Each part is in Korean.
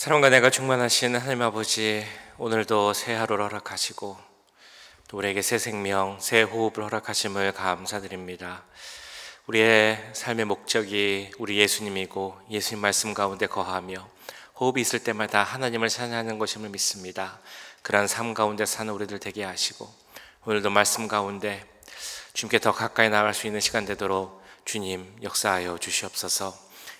사랑과 내가 충만하신 하나님 아버지, 오늘도 새 하루를 허락하시고 또 우리에게 새 생명, 새 호흡을 허락하심을 감사드립니다. 우리의 삶의 목적이 우리 예수님이고 예수님 말씀 가운데 거하며 호흡이 있을 때마다 하나님을 찬양하는 것임을 믿습니다. 그러한 삶 가운데 사는 우리들 되게 하시고 오늘도 말씀 가운데 주님께 더 가까이 나아갈 수 있는 시간 되도록 주님 역사하여 주시옵소서.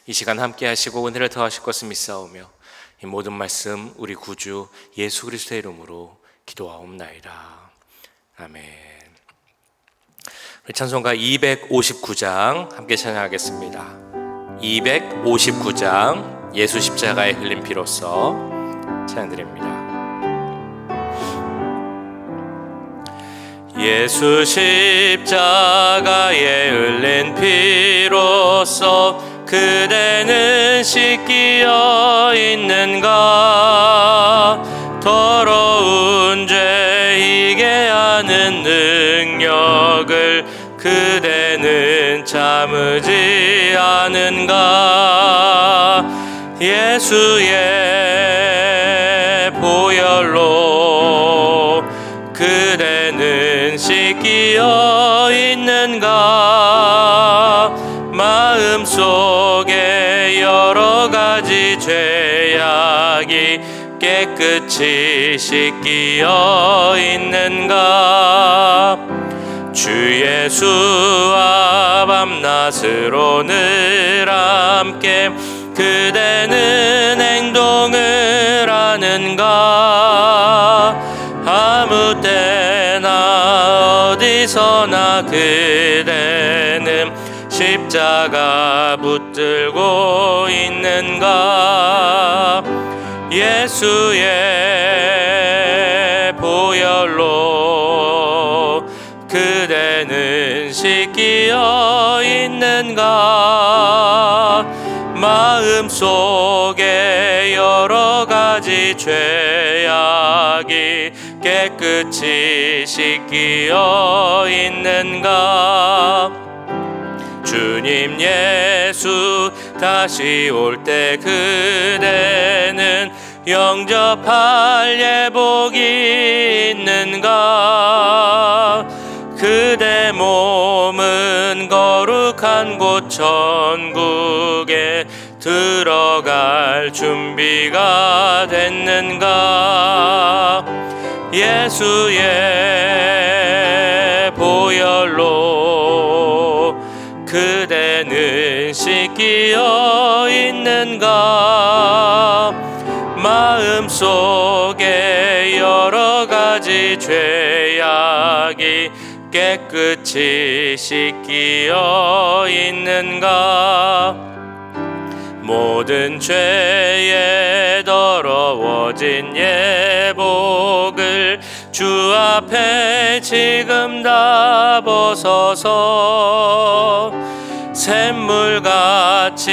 이 시간 함께 하시고 은혜를 더하실 것을 믿사오며 이 모든 말씀 우리 구주 예수 그리스도의 이름으로 기도하옵나이다. 아멘. 우리 찬송가 259장 함께 찬양하겠습니다. 259장 예수 십자가에 흘린 피로써 찬양드립니다. 예수 십자가에 흘린 피로써 그대는 씻기어 있는가? 더러운 죄 이게 하는 능력을 그대는 참으지 않은가? 예수의 보혈로 그대는 씻기어 있는가? 마음속에 여러 가지 죄악이 깨끗이 씻기어 있는가? 주 예수와 밤낮으로 늘 함께 그대는 행동을 하는가? 아무 때나 어디서나 그대는 십자가 붙들고 있는가? 예수의 보혈로 그대는 씻기어 있는가? 마음속에 여러 가지 죄악이 깨끗이 씻기어 있는가? 주님 예수 다시 올 때 그대는 영접할 예복이 있는가? 그대 몸은 거룩한 곳 천국에 들어갈 준비가 됐는가? 예수의 보혈로 그대는 씻기어 있는가? 마음속에 여러 가지 죄악이 깨끗이 씻기어 있는가? 모든 죄에 더러워진 예복을 주 앞에 지금 다 벗어서 샘물같이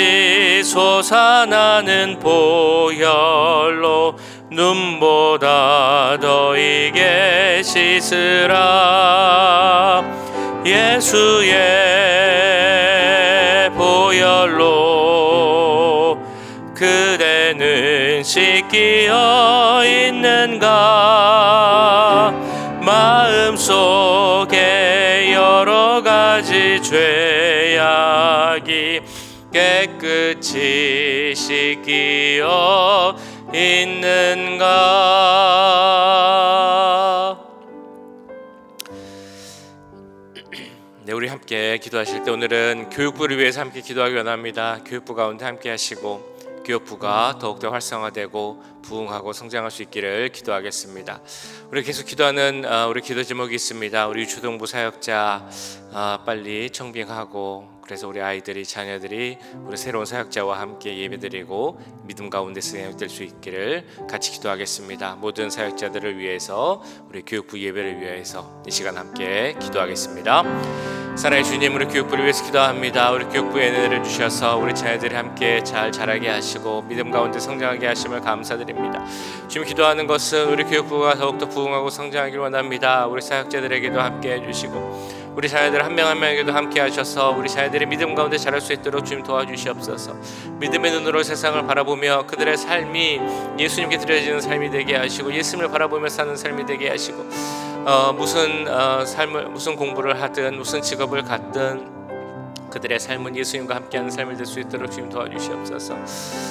솟아나는 보혈로 눈보다 더 이게 씻으라. 예수의 보혈로 그대는 씻기어 있는가? 마음속에 여러 가지 죄악이 깨끗이 씻기어 있는가? 네, 우리 함께 기도하실 때 오늘은 교육부를 위해서 함께 기도하기 원합니다. 교육부 가운데 함께 하시고 교육부가 더욱더 활성화되고 부흥하고 성장할 수 있기를 기도하겠습니다. 우리 계속 기도하는 우리 기도 제목이 있습니다. 우리 유초등부 사역자 빨리 청빙하고 그래서 우리 아이들이 자녀들이 우리 새로운 사역자와 함께 예배드리고 믿음 가운데 사역될 수 있기를 같이 기도하겠습니다. 모든 사역자들을 위해서 우리 교육부 예배를 위해서 이 시간 함께 기도하겠습니다. 사랑의 주님, 우리 교육부를 위해서 기도합니다. 우리 교육부에 은혜를 주셔서 우리 자녀들이 함께 잘 자라게 하시고 믿음 가운데 성장하게 하심을 감사드립니다. 지금 기도하는 것은 우리 교육부가 더욱더 부흥하고 성장하길 원합니다. 우리 사역자들에게도 함께 해주시고 우리 자녀들 한 명 한 명에게도 함께 하셔서 우리 자녀들의 믿음 가운데 자랄 수 있도록 주님 도와주시옵소서. 믿음의 눈으로 세상을 바라보며 그들의 삶이 예수님께 드려지는 삶이 되게 하시고 예수님을 바라보며 사는 삶이 되게 하시고 무슨 공부를 하든 무슨 직업을 갖든 그들의 삶은 예수님과 함께하는 삶을 될 수 있도록 주님 도와주시옵소서.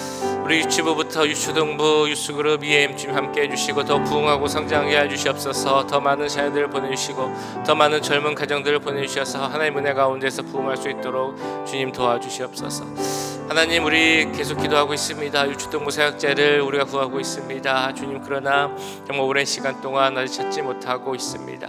우리 유치부부터 유초등부, 유스그룹, EM 주님 함께 해주시고 더 부흥하고 성장하게 해주시옵소서. 더 많은 자녀들을 보내주시고 더 많은 젊은 가정들을 보내주셔서 하나님 은혜 가운데서 부흥할 수 있도록 주님 도와주시옵소서. 하나님, 우리 계속 기도하고 있습니다. 유초등부 사역자를 우리가 구하고 있습니다. 주님, 그러나 정말 오랜 시간 동안 아직 찾지 못하고 있습니다.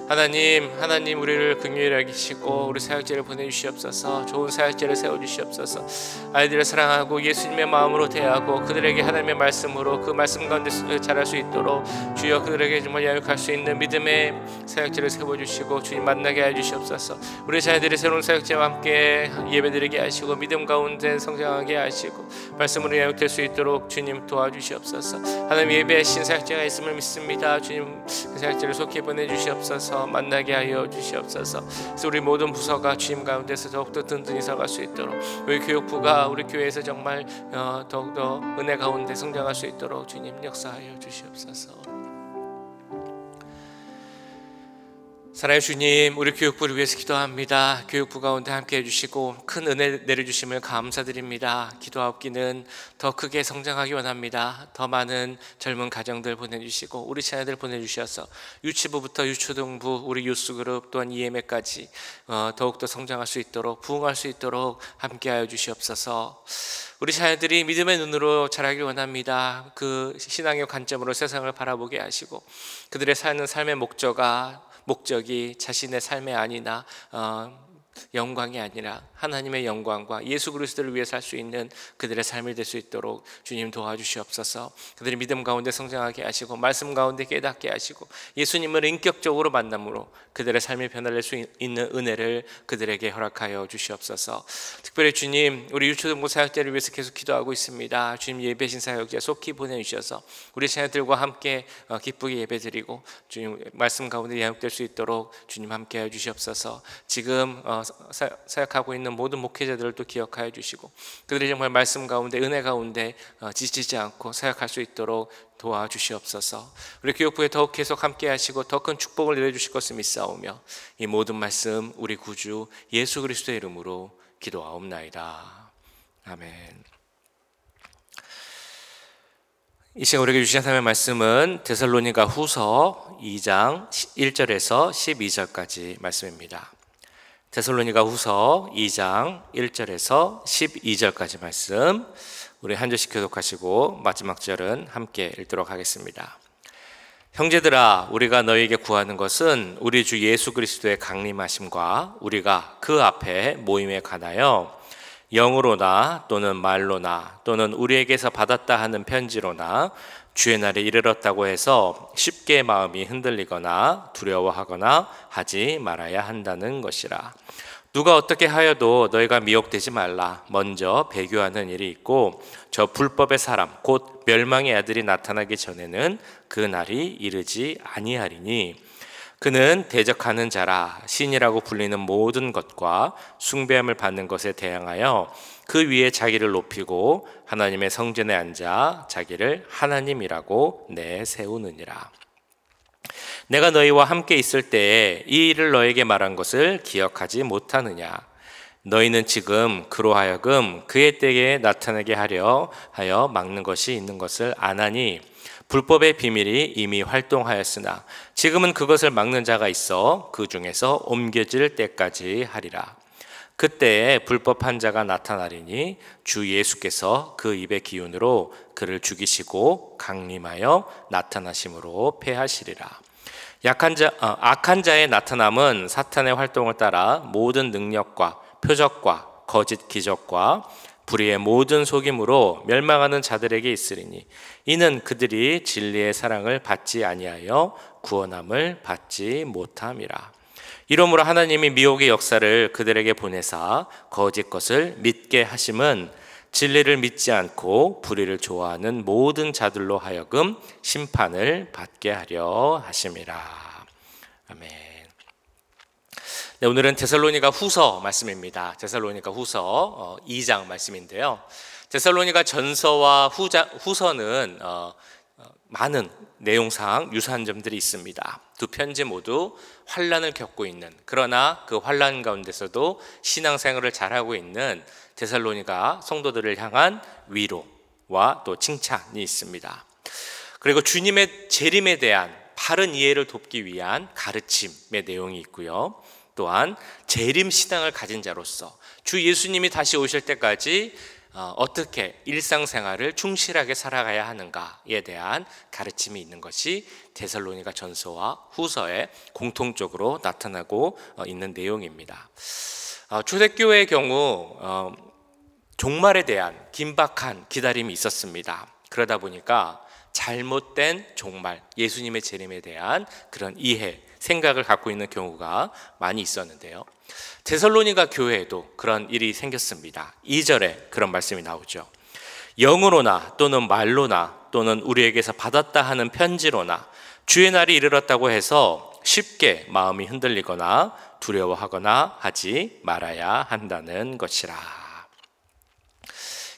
하나님 우리를 긍휼히 여기시고 우리 사역자를 보내주시옵소서. 좋은 사역자를 세워주시옵소서. 아이들을 사랑하고 예수님의 마음으로 대하고 그들에게 하나님의 말씀으로 그 말씀 가운데 자랄 수 있도록 주여 그들에게 정말 양육할 수 있는 믿음의 사역자를 세워주시고 주님 만나게 해주시옵소서. 우리 자녀들이 새로운 사역자와 함께 예배드리게 하시고 믿음 가운데 성장하게 하시고 말씀으로 양육될 수 있도록 주님 도와주시옵소서. 하나님, 예배하신 사역자가 있음을 믿습니다. 주님, 그 사역자를 속히 보내주시옵소서. 만나게 하여 주시옵소서. 그래서 우리 모든 부서가 주님 가운데서 더욱더 든든히 서갈 수 있도록 우리 교육부가 우리 교회에서 정말 더욱더 은혜 가운데 성장할 수 있도록 주님 역사하여 주시옵소서. 사랑의 주님, 우리 교육부를 위해서 기도합니다. 교육부 가운데 함께 해주시고 큰 은혜 내려주심을 감사드립니다. 기도하옵기는 더 크게 성장하기 원합니다. 더 많은 젊은 가정들 보내주시고 우리 자녀들 보내주셔서 유치부부터 유초등부, 우리 유스그룹 또한 EM에까지 더욱더 성장할 수 있도록 부흥할 수 있도록 함께하여 주시옵소서. 우리 자녀들이 믿음의 눈으로 자라길 원합니다. 그 신앙의 관점으로 세상을 바라보게 하시고 그들의 사는 삶의 목적이 자신의 삶의 아니나 영광이 아니라 하나님의 영광과 예수 그리스도를 위해 살 수 있는 그들의 삶이 될 수 있도록 주님 도와주시옵소서. 그들의 믿음 가운데 성장하게 하시고 말씀 가운데 깨닫게 하시고 예수님을 인격적으로 만남으로 그들의 삶의 변화를 낼 수 있는 은혜를 그들에게 허락하여 주시옵소서. 특별히 주님, 우리 유초등부 사역자를 위해서 계속 기도하고 있습니다. 주님, 예배신 사역자 속히 보내주셔서 우리 자녀들과 함께 기쁘게 예배드리고 주님 말씀 가운데 양육될 수 있도록 주님 함께하여 주시옵소서. 지금 사역하고 있는 모든 목회자들을 또 기억하여 주시고 그들이 정말 말씀 가운데 은혜 가운데 지치지 않고 사역할 수 있도록 도와주시옵소서. 우리 교육부에 더욱 계속 함께 하시고 더 큰 축복을 내려주실 것을 믿사오며 이 모든 말씀 우리 구주 예수 그리스도의 이름으로 기도하옵나이다. 아멘. 이 시간 우리에게 주신 하나님의 말씀은 데살로니가 후서 2장 1절에서 12절까지 말씀입니다. 데살로니가 후서 2장 1절에서 12절까지 말씀 우리 한 절씩 교독하시고 마지막 절은 함께 읽도록 하겠습니다. 형제들아, 우리가 너희에게 구하는 것은 우리 주 예수 그리스도의 강림하심과 우리가 그 앞에 모임에 관하여 영으로나 또는 말로나 또는 우리에게서 받았다 하는 편지로나 주의 날에 이르렀다고 해서 쉽게 마음이 흔들리거나 두려워하거나 하지 말아야 한다는 것이라. 누가 어떻게 하여도 너희가 미혹되지 말라. 먼저 배교하는 일이 있고 저 불법의 사람 곧 멸망의 아들이 나타나기 전에는 그 날이 이르지 아니하리니 그는 대적하는 자라. 신이라고 불리는 모든 것과 숭배함을 받는 것에 대항하여 그 위에 자기를 높이고 하나님의 성전에 앉아 자기를 하나님이라고 내세우느니라. 내가 너희와 함께 있을 때에 이 일을 너에게 말한 것을 기억하지 못하느냐. 너희는 지금 그로 하여금 그의 때에 나타나게 하려 하여 막는 것이 있는 것을 아나니 불법의 비밀이 이미 활동하였으나 지금은 그것을 막는 자가 있어 그 중에서 옮겨질 때까지 하리라. 그때에 불법한 자가 나타나리니 주 예수께서 그 입의 기운으로 그를 죽이시고 강림하여 나타나심으로 패하시리라. 악한 자의 나타남은 사탄의 활동을 따라 모든 능력과 표적과 거짓 기적과 불의의 모든 속임으로 멸망하는 자들에게 있으리니 이는 그들이 진리의 사랑을 받지 아니하여 구원함을 받지 못함이라. 이러므로 하나님이 미혹의 역사를 그들에게 보내사 거짓 것을 믿게 하심은 진리를 믿지 않고 불의를 좋아하는 모든 자들로 하여금 심판을 받게 하려 하심이라. 아멘. 네, 오늘은 데살로니가 후서 말씀입니다. 데살로니가 후서 2장 말씀인데요. 데살로니가 전서와 후서는 많은 내용상 유사한 점들이 있습니다. 두 편지 모두 환난을 겪고 있는, 그러나 그 환난 가운데서도 신앙생활을 잘하고 있는 데살로니가 성도들을 향한 위로와 또 칭찬이 있습니다. 그리고 주님의 재림에 대한 바른 이해를 돕기 위한 가르침의 내용이 있고요. 또한 재림 신앙을 가진 자로서 주 예수님이 다시 오실 때까지 어떻게 일상생활을 충실하게 살아가야 하는가에 대한 가르침이 있는 것이 데살로니가 전서와 후서에 공통적으로 나타나고 있는 내용입니다. 초대교회의 경우 종말에 대한 긴박한 기다림이 있었습니다. 그러다 보니까 잘못된 종말, 예수님의 재림에 대한 그런 이해, 생각을 갖고 있는 경우가 많이 있었는데요. 데살로니가 교회에도 그런 일이 생겼습니다. 2절에 그런 말씀이 나오죠. 영으로나 또는 말로나 또는 우리에게서 받았다 하는 편지로나 주의 날이 이르렀다고 해서 쉽게 마음이 흔들리거나 두려워하거나 하지 말아야 한다는 것이라.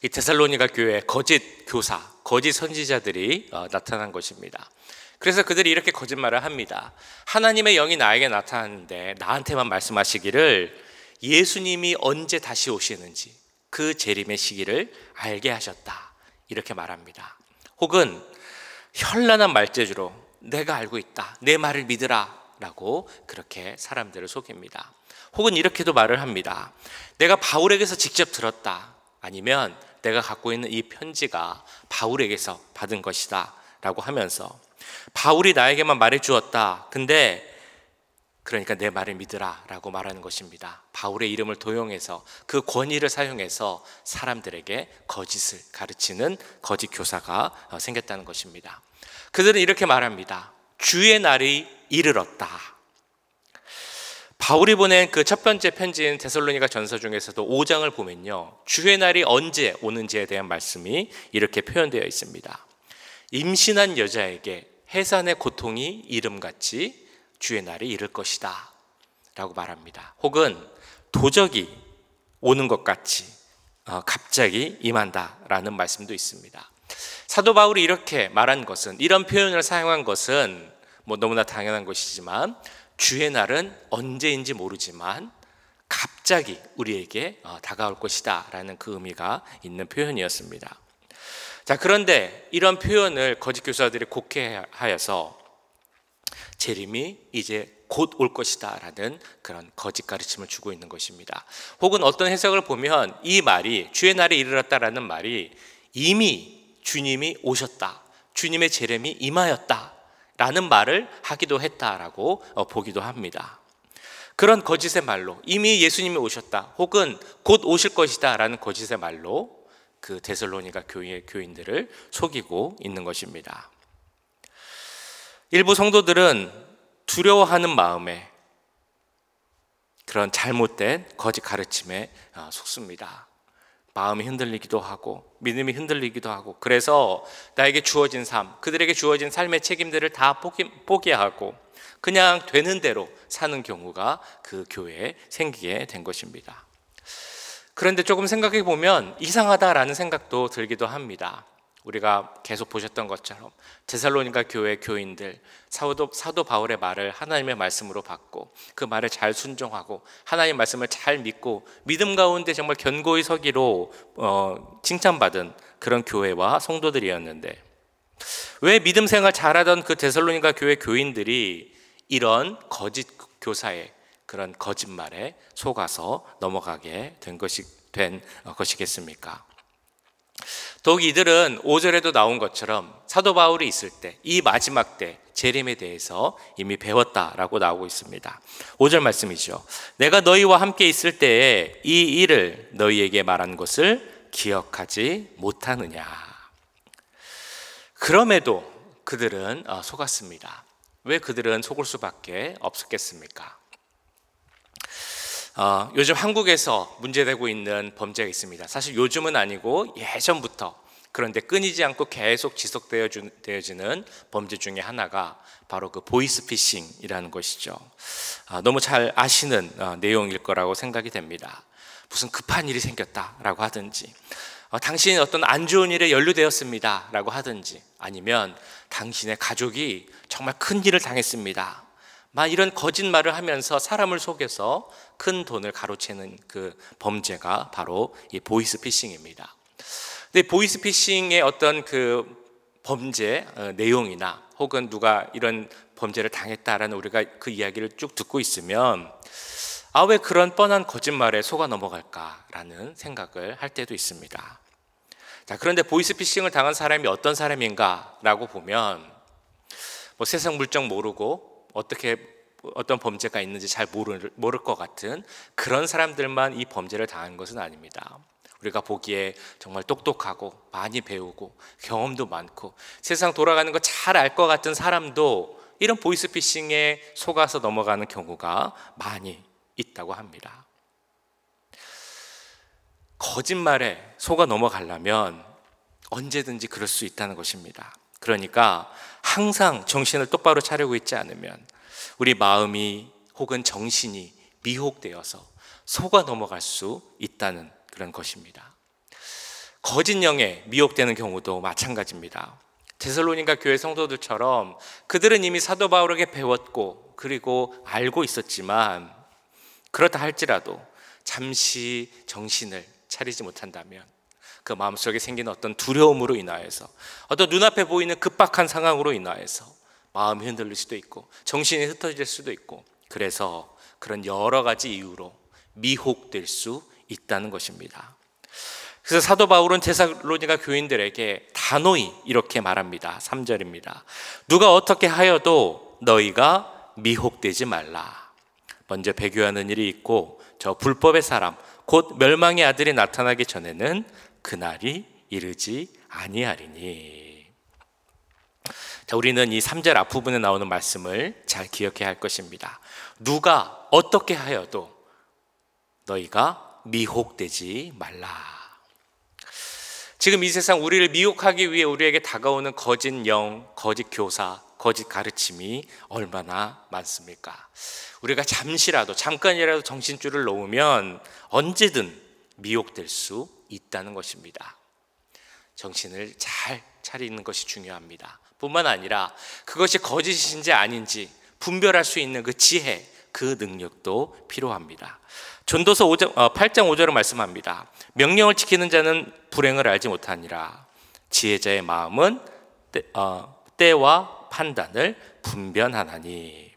이 데살로니가 교회에 거짓 교사, 거짓 선지자들이 나타난 것입니다. 그래서 그들이 이렇게 거짓말을 합니다. 하나님의 영이 나에게 나타났는데 나한테만 말씀하시기를 예수님이 언제 다시 오시는지 그 재림의 시기를 알게 하셨다, 이렇게 말합니다. 혹은 현란한 말재주로 내가 알고 있다, 내 말을 믿으라 라고 그렇게 사람들을 속입니다. 혹은 이렇게도 말을 합니다. 내가 바울에게서 직접 들었다, 아니면 내가 갖고 있는 이 편지가 바울에게서 받은 것이다 라고 하면서 바울이 나에게만 말해주었다, 근데 그러니까 내 말을 믿으라 라고 말하는 것입니다. 바울의 이름을 도용해서 그 권위를 사용해서 사람들에게 거짓을 가르치는 거짓 교사가 생겼다는 것입니다. 그들은 이렇게 말합니다. 주의 날이 이르렀다. 바울이 보낸 그 첫 번째 편지인 데살로니가 전서 중에서도 5장을 보면요, 주의 날이 언제 오는지에 대한 말씀이 이렇게 표현되어 있습니다. 임신한 여자에게 해산의 고통이 이름같이 주의 날이 이를 것이다 라고 말합니다. 혹은 도적이 오는 것 같이 갑자기 임한다 라는 말씀도 있습니다. 사도 바울이 이렇게 말한 것은, 이런 표현을 사용한 것은 너무나 당연한 것이지만 주의 날은 언제인지 모르지만 갑자기 우리에게 다가올 것이다 라는 그 의미가 있는 표현이었습니다. 자, 그런데 이런 표현을 거짓 교사들이 곡해하여서 재림이 이제 곧 올 것이다 라는 그런 거짓 가르침을 주고 있는 것입니다. 혹은 어떤 해석을 보면 이 말이, 주의 날이 이르렀다라는 말이 이미 주님이 오셨다, 주님의 재림이 임하였다 라는 말을 하기도 했다라고 보기도 합니다. 그런 거짓의 말로, 이미 예수님이 오셨다 혹은 곧 오실 것이다 라는 거짓의 말로 그 데살로니가 교회의 교인들을 속이고 있는 것입니다. 일부 성도들은 두려워하는 마음에 그런 잘못된 거짓 가르침에 속습니다. 마음이 흔들리기도 하고 믿음이 흔들리기도 하고, 그래서 나에게 주어진 삶, 그들에게 주어진 삶의 책임들을 다 포기하고 그냥 되는 대로 사는 경우가 그 교회에 생기게 된 것입니다. 그런데 조금 생각해 보면 이상하다라는 생각도 들기도 합니다. 우리가 계속 보셨던 것처럼 데살로니가 교회 교인들, 사도 바울의 말을 하나님의 말씀으로 받고 그 말을 잘 순종하고 하나님의 말씀을 잘 믿고 믿음 가운데 정말 견고히 서기로 칭찬받은 그런 교회와 성도들이었는데, 왜 믿음 생활 잘하던 그 데살로니가 교회 교인들이 이런 거짓 교사의 그런 거짓말에 속아서 넘어가게 된 것이겠습니까? 더욱 이들은 5절에도 나온 것처럼 사도 바울이 있을 때, 이 마지막 때 재림에 대해서 이미 배웠다라고 나오고 있습니다. 5절 말씀이죠. 내가 너희와 함께 있을 때에 이 일을 너희에게 말한 것을 기억하지 못하느냐. 그럼에도 그들은 속았습니다. 왜 그들은 속을 수밖에 없었겠습니까? 요즘 한국에서 문제되고 있는 범죄가 있습니다. 사실 요즘은 아니고 예전부터 그런데 끊이지 않고 계속 지속되어지는 범죄 중에 하나가 바로 그 보이스피싱이라는 것이죠. 너무 잘 아시는 내용일 거라고 생각이 됩니다. 무슨 급한 일이 생겼다라고 하든지, 당신이 어떤 안 좋은 일에 연루되었습니다라고 하든지, 아니면 당신의 가족이 정말 큰 일을 당했습니다, 이런 거짓말을 하면서 사람을 속여서 큰 돈을 가로채는 그 범죄가 바로 이 보이스피싱입니다. 근데 보이스피싱의 어떤 그 범죄 내용이나 혹은 누가 이런 범죄를 당했다라는 우리가 그 이야기를 쭉 듣고 있으면 왜 그런 뻔한 거짓말에 속아 넘어갈까라는 생각을 할 때도 있습니다. 자, 그런데 보이스피싱을 당한 사람이 어떤 사람인가라고 보면 세상 물정 모르고 어떤 범죄가 있는지 잘 모를 것 같은 그런 사람들만 이 범죄를 당한 것은 아닙니다. 우리가 보기에 정말 똑똑하고 많이 배우고 경험도 많고 세상 돌아가는 거 잘 알 것 같은 사람도 이런 보이스피싱에 속아서 넘어가는 경우가 많이 있다고 합니다. 거짓말에 속아 넘어가려면 언제든지 그럴 수 있다는 것입니다. 그러니까 항상 정신을 똑바로 차리고 있지 않으면 우리 마음이 혹은 정신이 미혹되어서 속아 넘어갈 수 있다는 그런 것입니다. 거짓 영에 미혹되는 경우도 마찬가지입니다. 데살로니가 교회 성도들처럼 그들은 이미 사도 바울에게 배웠고 그리고 알고 있었지만, 그렇다 할지라도 잠시 정신을 차리지 못한다면 그 마음속에 생기는 어떤 두려움으로 인하여서, 어떤 눈앞에 보이는 급박한 상황으로 인하여서 마음이 흔들릴 수도 있고 정신이 흩어질 수도 있고, 그래서 그런 여러 가지 이유로 미혹될 수 있다는 것입니다. 그래서 사도 바울은 데살로니가 교인들에게 단호히 이렇게 말합니다. 3절입니다. 누가 어떻게 하여도 너희가 미혹되지 말라. 먼저 배교하는 일이 있고 저 불법의 사람 곧 멸망의 아들이 나타나기 전에는 그날이 이르지 아니하리니. 자, 우리는 이 3절 앞부분에 나오는 말씀을 잘 기억해야 할 것입니다. 누가 어떻게 하여도 너희가 미혹되지 말라. 지금 이 세상 우리를 미혹하기 위해 우리에게 다가오는 거짓 영, 거짓 교사, 거짓 가르침이 얼마나 많습니까? 우리가 잠깐이라도 정신줄을 놓으면 언제든 미혹될 수 있다는 것입니다. 정신을 잘 차리는 것이 중요합니다. 뿐만 아니라 그것이 거짓인지 아닌지 분별할 수 있는 그 지혜, 그 능력도 필요합니다. 전도서 8장 5절은 말씀합니다. 명령을 지키는 자는 불행을 알지 못하니라. 지혜자의 마음은 때와 판단을 분별하나니.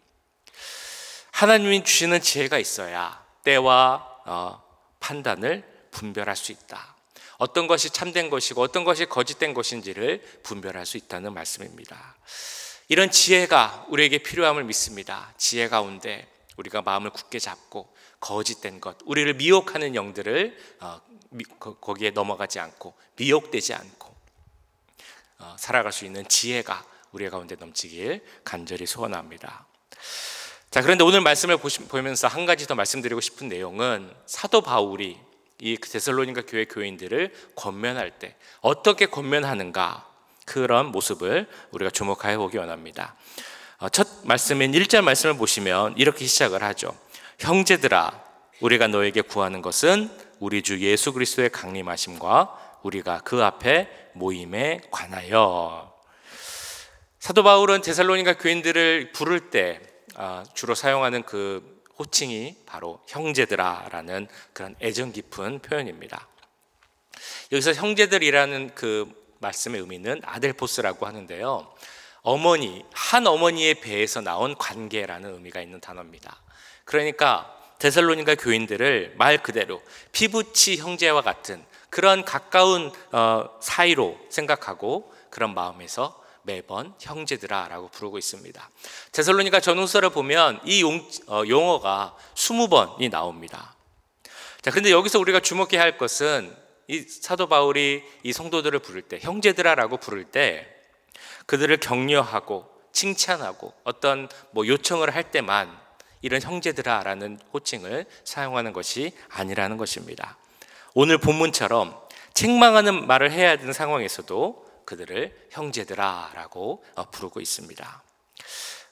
하나님이 주시는 지혜가 있어야 때와 판단을 분별할 수 있다. 어떤 것이 참된 것이고 어떤 것이 거짓된 것인지를 분별할 수 있다는 말씀입니다. 이런 지혜가 우리에게 필요함을 믿습니다. 지혜 가운데 우리가 마음을 굳게 잡고 거짓된 것, 우리를 미혹하는 영들을 거기에 넘어가지 않고 미혹되지 않고 살아갈 수 있는 지혜가 우리 가운데 넘치길 간절히 소원합니다. 자, 그런데 오늘 말씀을 보면서 한 가지 더 말씀드리고 싶은 내용은 사도 바울이 이 데살로니가 교회 교인들을 권면할 때 어떻게 권면하는가, 그런 모습을 우리가 주목해 보기 원합니다. 첫 말씀인 1절 말씀을 보시면 이렇게 시작을 하죠. 형제들아, 우리가 너에게 구하는 것은 우리 주 예수 그리스도의 강림하심과 우리가 그 앞에 모임에 관하여. 사도 바울은 데살로니가 교인들을 부를 때 주로 사용하는 그 호칭이 바로 형제들아라는 그런 애정 깊은 표현입니다. 여기서 형제들이라는 그 말씀의 의미는 아델포스라고 하는데요, 한 어머니의 배에서 나온 관계라는 의미가 있는 단어입니다. 그러니까 데살로니가 교인들을 말 그대로 피부치 형제와 같은 그런 가까운 사이로 생각하고 그런 마음에서 매번 형제들아라고 부르고 있습니다. 데살로니가 전후서를 보면 이 용어가 20번이 나옵니다. 자, 그런데 여기서 우리가 주목해야 할 것은 이 사도 바울이 이 성도들을 부를 때, 형제들아라고 부를 때 그들을 격려하고 칭찬하고 어떤 요청을 할 때만 이런 형제들아라는 호칭을 사용하는 것이 아니라는 것입니다. 오늘 본문처럼 책망하는 말을 해야 되는 상황에서도 그들을 형제들아라고 부르고 있습니다.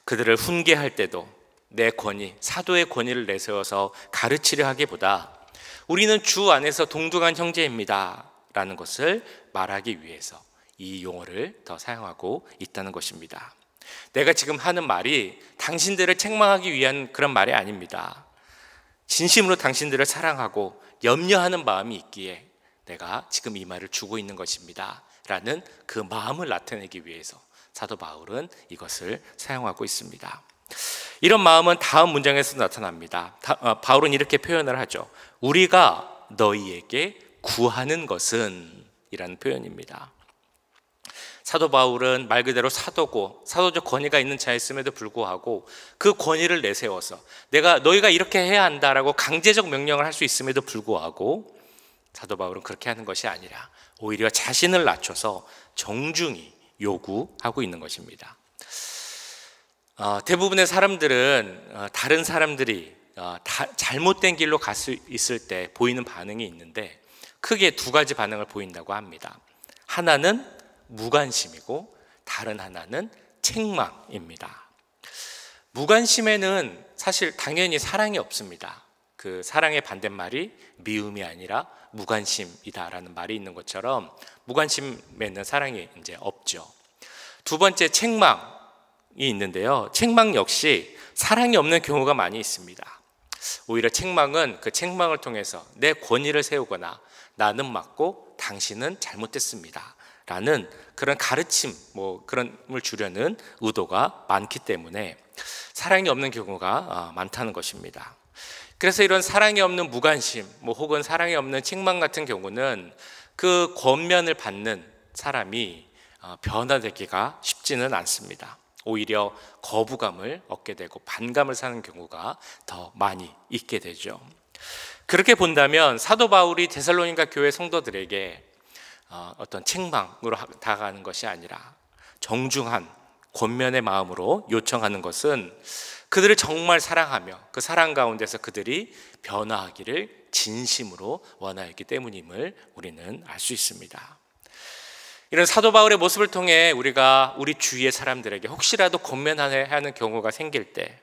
그들을 훈계할 때도 내 권위, 사도의 권위를 내세워서 가르치려 하기보다 우리는 주 안에서 동등한 형제입니다 라는 것을 말하기 위해서 이 용어를 더 사용하고 있다는 것입니다. 내가 지금 하는 말이 당신들을 책망하기 위한 그런 말이 아닙니다. 진심으로 당신들을 사랑하고 염려하는 마음이 있기에 내가 지금 이 말을 주고 있는 것입니다 라는 그 마음을 나타내기 위해서 사도 바울은 이것을 사용하고 있습니다. 이런 마음은 다음 문장에서 나타납니다. 바울은 이렇게 표현을 하죠. 우리가 너희에게 구하는 것은 이라는 표현입니다. 사도 바울은 말 그대로 사도고 사도적 권위가 있는 자였음에도 불구하고 그 권위를 내세워서 너희가 이렇게 해야 한다라고 강제적 명령을 할 수 있음에도 불구하고 사도 바울은 그렇게 하는 것이 아니라 오히려 자신을 낮춰서 정중히 요구하고 있는 것입니다. 대부분의 사람들은 다른 사람들이 잘못된 길로 갈 수 있을 때 보이는 반응이 있는데 크게 두 가지 반응을 보인다고 합니다. 하나는 무관심이고 다른 하나는 책망입니다. 무관심에는 사실 당연히 사랑이 없습니다. 그 사랑의 반대말이 미움이 아니라 무관심이다라는 말이 있는 것처럼 무관심에는 사랑이 이제 없죠. 두 번째 책망이 있는데요. 책망 역시 사랑이 없는 경우가 많이 있습니다. 오히려 책망은 그 책망을 통해서 내 권위를 세우거나 나는 맞고 당신은 잘못됐습니다 라는 그런 가르침, 그런 걸 주려는 의도가 많기 때문에 사랑이 없는 경우가 많다는 것입니다. 그래서 이런 사랑이 없는 무관심, 혹은 사랑이 없는 책망 같은 경우는 그 권면을 받는 사람이 변화되기가 쉽지는 않습니다. 오히려 거부감을 얻게 되고 반감을 사는 경우가 더 많이 있게 되죠. 그렇게 본다면 사도 바울이 데살로니가 교회 성도들에게 어떤 책망으로 다가가는 것이 아니라 정중한 권면의 마음으로 요청하는 것은 그들을 정말 사랑하며 그 사랑 가운데서 그들이 변화하기를 진심으로 원하였기 때문임을 우리는 알 수 있습니다. 이런 사도 바울의 모습을 통해 우리가 우리 주위의 사람들에게 혹시라도 권면해야 하는 경우가 생길 때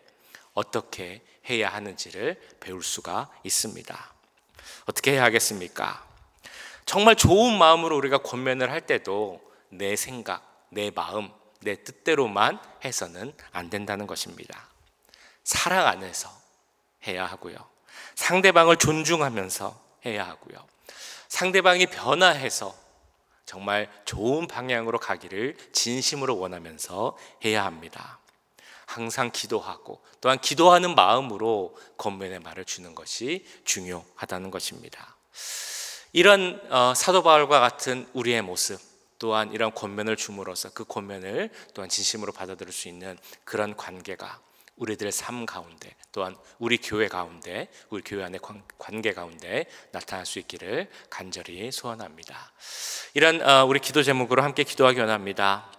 어떻게 해야 하는지를 배울 수가 있습니다. 어떻게 해야 하겠습니까? 정말 좋은 마음으로 우리가 권면을 할 때도 내 생각, 내 마음, 내 뜻대로만 해서는 안 된다는 것입니다. 사랑 안에서 해야 하고요. 상대방을 존중하면서 해야 하고요. 상대방이 변화해서 정말 좋은 방향으로 가기를 진심으로 원하면서 해야 합니다. 항상 기도하고 또한 기도하는 마음으로 권면의 말을 주는 것이 중요하다는 것입니다. 이런 사도 바울과 같은 우리의 모습, 또한 이런 권면을 줌으로써 그 권면을 또한 진심으로 받아들일 수 있는 그런 관계가 우리들의 삶 가운데, 또한 우리 교회 가운데, 우리 교회 안의 관계 가운데 나타날 수 있기를 간절히 소원합니다. 이런 우리 기도 제목으로 함께 기도하기 원합니다.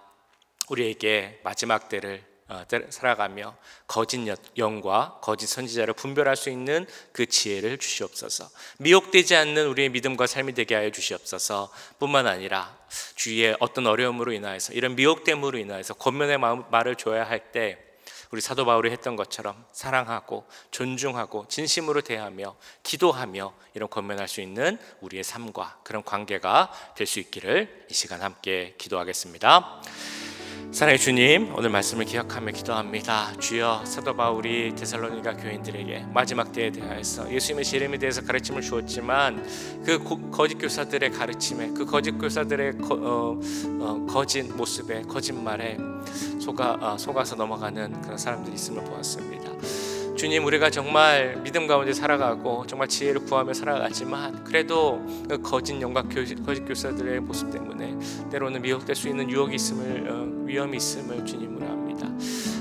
우리에게 마지막 때를 살아가며 거짓 영과 거짓 선지자를 분별할 수 있는 그 지혜를 주시옵소서. 미혹되지 않는 우리의 믿음과 삶이 되게 하여 주시옵소서. 뿐만 아니라 주위의 어떤 어려움으로 인하여서, 이런 미혹됨으로 인하여서 권면의 말을 줘야 할 때 우리 사도 바울이 했던 것처럼 사랑하고 존중하고 진심으로 대하며 기도하며 이런 권면할 수 있는 우리의 삶과 그런 관계가 될 수 있기를 이 시간 함께 기도하겠습니다. 사랑의 주님, 오늘 말씀을 기억하며 기도합니다. 주여, 사도 바울이 데살로니가 교인들에게 마지막 때에 대하여서 예수님의 이름에 대해서 가르침을 주었지만 그 거짓 교사들의 가르침에, 그 거짓 교사들의 거짓 모습에, 거짓말에 속아서 넘어가는 그런 사람들이 있음을 보았습니다. 주님, 우리가 정말 믿음 가운데 살아가고 정말 지혜를 구하며 살아가지만 그래도 그 거짓 영과 거짓 교사들의 모습 때문에 때로는 미혹될 수 있는 위험이 있음을 주님으로 압니다.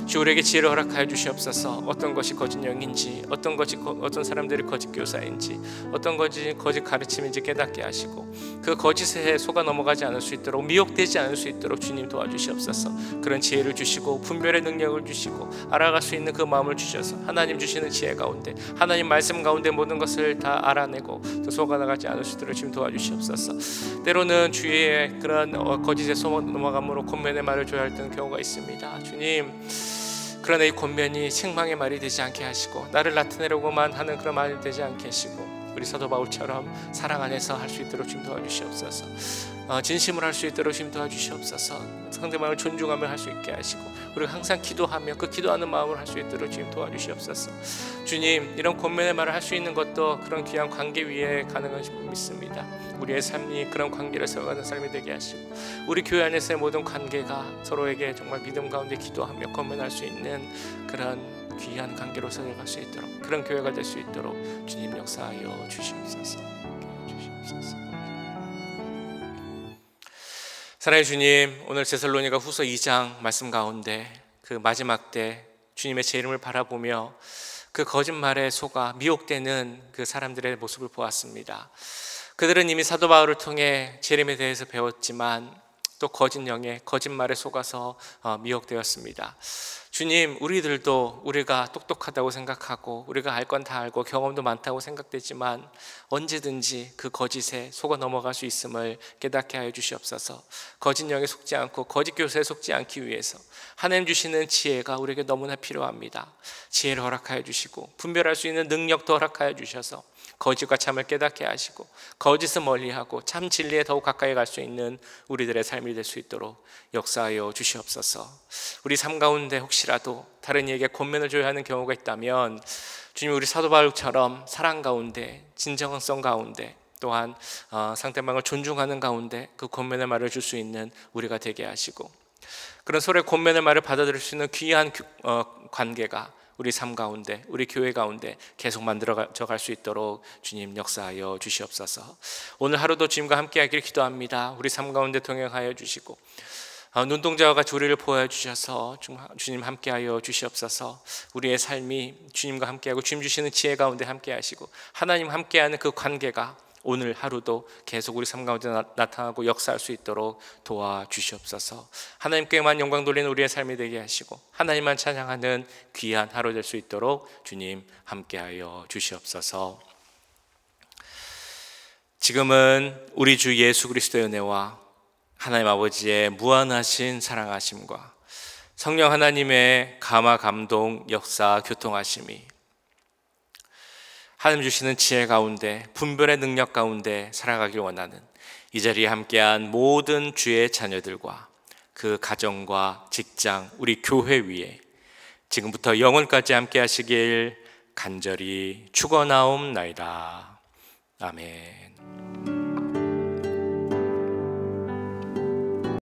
주 우리에게 지혜를 허락하여 주시옵소서. 어떤 것이 거짓 영인지, 어떤 사람들이 거짓 교사인지, 어떤 것이 거짓 가르침인지 깨닫게 하시고 그 거짓에 속아 넘어가지 않을 수 있도록, 미혹되지 않을 수 있도록 주님 도와주시옵소서. 그런 지혜를 주시고 분별의 능력을 주시고 알아갈 수 있는 그 마음을 주셔서 하나님 주시는 지혜 가운데, 하나님 말씀 가운데 모든 것을 다 알아내고 또 속아나가지 않을 수 있도록 주님 도와주시옵소서. 때로는 주위의 그런 거짓에 속아 넘어감으로 권면의 말을 줘야 할 경우가 있습니다. 주님, 그러나 이 권면이 책망의 말이 되지 않게 하시고 나를 나타내려고만 하는 그런 말이 되지 않게 하시고 우리 사도 바울처럼 사랑 안에서 할 수 있도록 주님 도와주시옵소서. 진심을 할 수 있도록 주님 도와주시옵소서. 상대방을 존중하며 할 수 있게 하시고 우리가 항상 기도하며 그 기도하는 마음을 할 수 있도록 주님 도와주시옵소서. 주님, 이런 권면의 말을 할 수 있는 것도 그런 귀한 관계 위에 가능한 줄 믿습니다. 우리의 삶이 그런 관계를 세워가는 삶이 되게 하시고 우리 교회 안에서의 모든 관계가 서로에게 정말 믿음 가운데 기도하며 권면할 수 있는 그런 귀한 관계로 세워갈 수 있도록, 그런 교회가 될 수 있도록 주님 역사하여 주시옵소서. 사랑의 주님, 오늘 데살로니가 후서 2장 말씀 가운데 그 마지막 때 주님의 제 이름을 바라보며 그 거짓말에 속아 미혹되는 그 사람들의 모습을 보았습니다. 그들은 이미 사도 바울을 통해 재림에 대해서 배웠지만 또 거짓 영에, 거짓말에 속아서 미혹되었습니다. 주님, 우리들도 우리가 똑똑하다고 생각하고 우리가 알 건 다 알고 경험도 많다고 생각되지만 언제든지 그 거짓에 속아 넘어갈 수 있음을 깨닫게 하여 주시옵소서. 거짓 영에 속지 않고 거짓 교사에 속지 않기 위해서 하나님 주시는 지혜가 우리에게 너무나 필요합니다. 지혜를 허락하여 주시고 분별할 수 있는 능력도 허락하여 주셔서 거짓과 참을 깨닫게 하시고 거짓을 멀리하고 참 진리에 더욱 가까이 갈 수 있는 우리들의 삶이 될 수 있도록 역사하여 주시옵소서. 우리 삶 가운데 혹시라도 다른 이에게 권면을 줘야 하는 경우가 있다면 주님, 우리 사도 바울처럼 사랑 가운데, 진정성 가운데, 또한 상대방을 존중하는 가운데 그 권면의 말을 줄 수 있는 우리가 되게 하시고 그런 서로의 권면의 말을 받아들일 수 있는 귀한 관계가 우리 삶 가운데, 우리 교회 가운데 계속 만들어져 갈 수 있도록 주님 역사하여 주시옵소서. 오늘 하루도 주님과 함께 하기를 기도합니다. 우리 삶 가운데 동행하여 주시고 눈동자와 같이 우리를 보호해 주셔서 주님 함께하여 주시옵소서. 우리의 삶이 주님과 함께하고 주님 주시는 지혜 가운데 함께하시고 하나님 함께하는 그 관계가 오늘 하루도 계속 우리 삶 가운데 나타나고 역사할 수 있도록 도와주시옵소서. 하나님께만 영광 돌리는 우리의 삶이 되게 하시고 하나님만 찬양하는 귀한 하루 될 수 있도록 주님 함께하여 주시옵소서. 지금은 우리 주 예수 그리스도의 은혜와 하나님 아버지의 무한하신 사랑하심과 성령 하나님의 감화 감동 역사 교통하심이 하나님 주시는 지혜 가운데, 분별의 능력 가운데 살아가길 원하는 이 자리에 함께한 모든 주의 자녀들과 그 가정과 직장, 우리 교회 위에 지금부터 영원까지 함께 하시길 간절히 축원하옵나이다. 아멘.